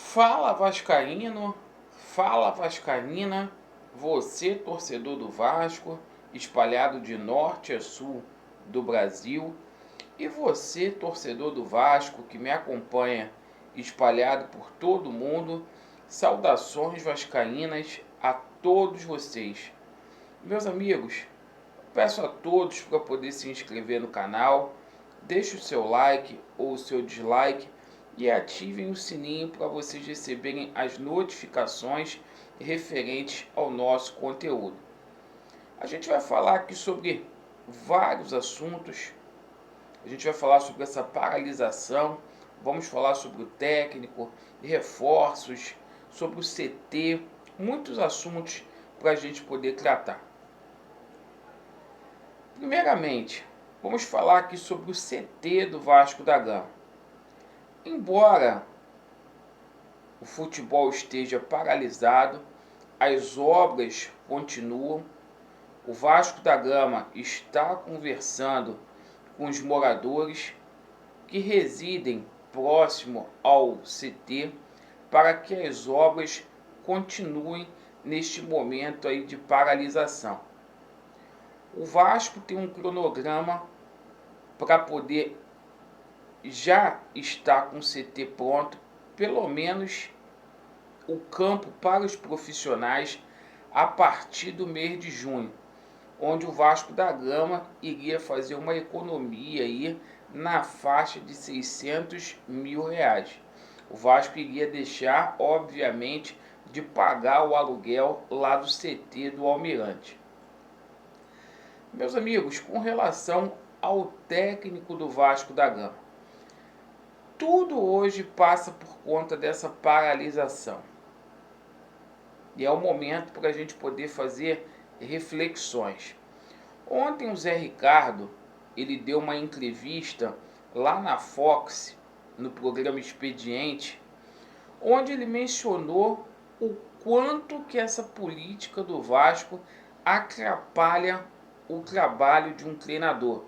Fala Vascaíno, fala Vascaína, você torcedor do Vasco, espalhado de norte a sul do Brasil, e você torcedor do Vasco que me acompanha espalhado por todo o mundo, saudações vascaínas a todos vocês. Meus amigos, peço a todos para poder se inscrever no canal, deixe o seu like ou o seu dislike e ativem o sininho para vocês receberem as notificações referentes ao nosso conteúdo. A gente vai falar aqui sobre vários assuntos. A gente vai falar sobre essa paralisação, vamos falar sobre o técnico, reforços, sobre o CT, muitos assuntos para a gente poder tratar. Primeiramente, vamos falar aqui sobre o CT do Vasco da Gama. Embora o futebol esteja paralisado, as obras continuam. O Vasco da Gama está conversando com os moradores que residem próximo ao CT para que as obras continuem neste momento aí de paralisação. O Vasco tem um cronograma para poder já estar com o CT pronto, pelo menos o campo para os profissionais a partir do mês de junho, onde o Vasco da Gama iria fazer uma economia aí na faixa de R$600 mil. O Vasco iria deixar, obviamente, de pagar o aluguel lá do CT do Almirante. Meus amigos, com relação ao técnico do Vasco da Gama, tudo hoje passa por conta dessa paralisação. E é o momento para a gente poder fazer reflexões. Ontem o Zé Ricardo, ele deu uma entrevista lá na Fox, no programa Expediente, onde ele mencionou o quanto que essa política do Vasco atrapalha o trabalho de um treinador.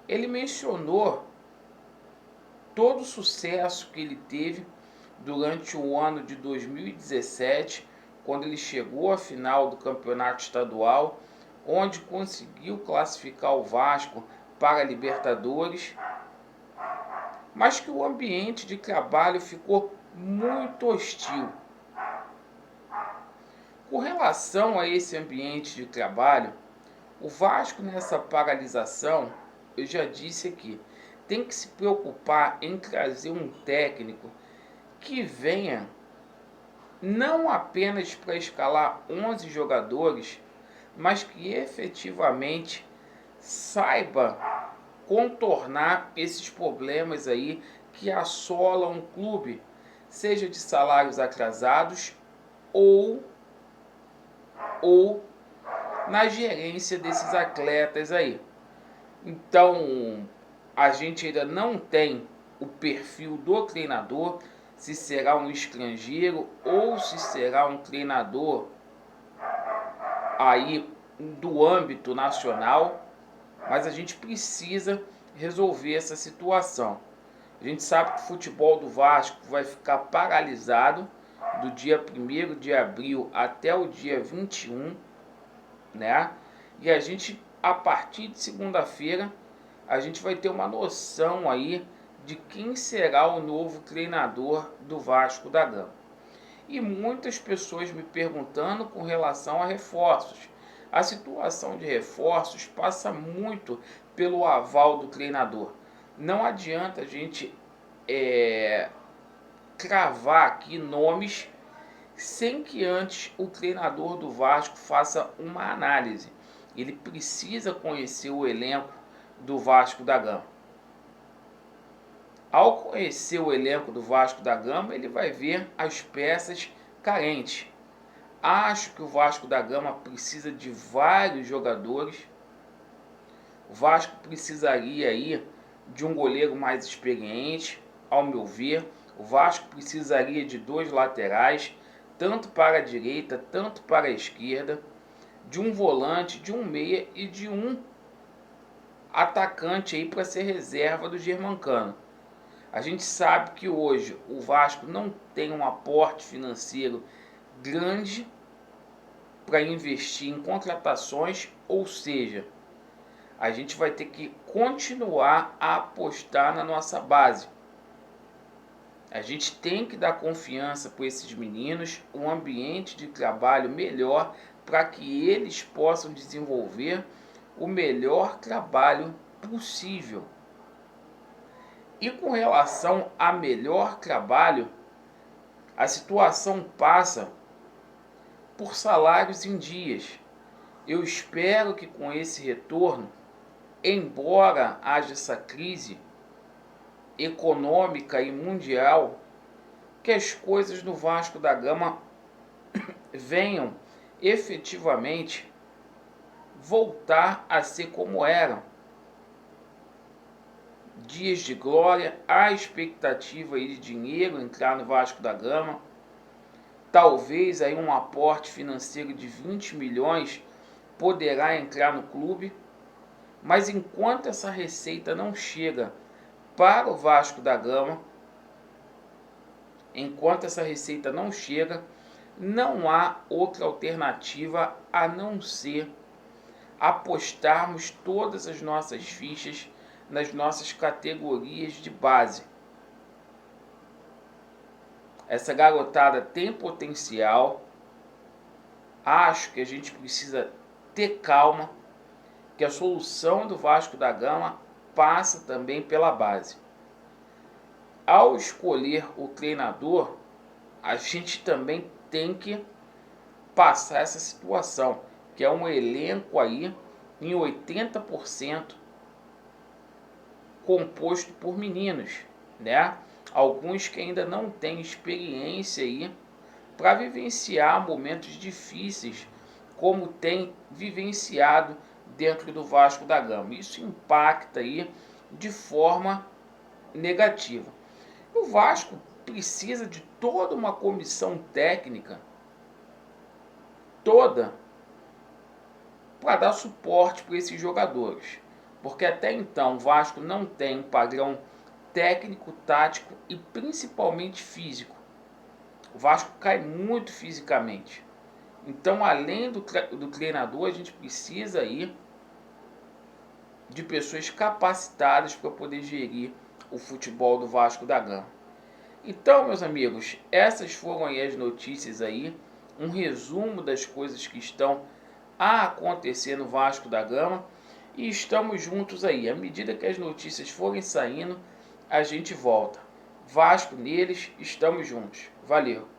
Ele mencionou todo o sucesso que ele teve durante o ano de 2017, quando ele chegou à final do campeonato estadual, onde conseguiu classificar o Vasco para a Libertadores, mas que o ambiente de trabalho ficou muito hostil. Com relação a esse ambiente de trabalho, o Vasco nessa paralisação, eu já disse aqui, tem que se preocupar em trazer um técnico que venha não apenas para escalar 11 jogadores, mas que efetivamente saiba contornar esses problemas aí que assolam o clube, seja de salários atrasados ou na gerência desses atletas aí. Então, a gente ainda não tem o perfil do treinador, se será um estrangeiro ou se será um treinador aí do âmbito nacional, mas a gente precisa resolver essa situação. A gente sabe que o futebol do Vasco vai ficar paralisado do dia 1º de abril até o dia 21, né? E a gente, a partir de segunda-feira, a gente vai ter uma noção aí de quem será o novo treinador do Vasco da Gama. E muitas pessoas me perguntando com relação a reforços. A situação de reforços passa muito pelo aval do treinador. Não adianta a gente cravar aqui nomes sem que antes o treinador do Vasco faça uma análise. Ele precisa conhecer o elenco do Vasco da Gama. Ao conhecer o elenco do Vasco da Gama, ele vai ver as peças carentes. Acho que o Vasco da Gama precisa de vários jogadores. O Vasco precisaria aí de um goleiro mais experiente, ao meu ver. O Vasco precisaria de 2 laterais, tanto para a direita, tanto para a esquerda, de um volante, de um meia e de um atacante aí para ser reserva do Germancano. A gente sabe que hoje o Vasco não tem um aporte financeiro grande para investir em contratações, ou seja, a gente vai ter que continuar a apostar na nossa base. A gente tem que dar confiança para esses meninos, um ambiente de trabalho melhor para que eles possam desenvolver o melhor trabalho possível. E com relação a melhor trabalho, a situação passa por salários em dias. Eu espero que com esse retorno, embora haja essa crise econômica e mundial, que as coisas no Vasco da Gama venham efetivamente voltar a ser como eram. Dias de glória, a expectativa aí de dinheiro entrar no Vasco da Gama, talvez aí um aporte financeiro de 20 milhões poderá entrar no clube, mas enquanto essa receita não chega para o Vasco da Gama, não há outra alternativa a não ser apostarmos todas as nossas fichas nas nossas categorias de base. Essa garotada tem potencial, acho que a gente precisa ter calma, que a solução do Vasco da Gama passa também pela base. Ao escolher o treinador, a gente também tem que passar essa situação, que é um elenco aí em 80% composto por meninos, né? Alguns que ainda não têm experiência aí para vivenciar momentos difíceis, como tem vivenciado dentro do Vasco da Gama. Isso impacta aí de forma negativa. O Vasco precisa de toda uma comissão técnica, toda, para dar suporte para esses jogadores. Porque até então o Vasco não tem um padrão técnico, tático e principalmente físico. O Vasco cai muito fisicamente. Então, além do treinador, a gente precisa aí de pessoas capacitadas para poder gerir o futebol do Vasco da Gama. Então, meus amigos, essas foram aí as notícias aí, um resumo das coisas que estão a acontecer no Vasco da Gama, e estamos juntos aí. À medida que as notícias forem saindo, a gente volta. Vasco neles, estamos juntos. Valeu!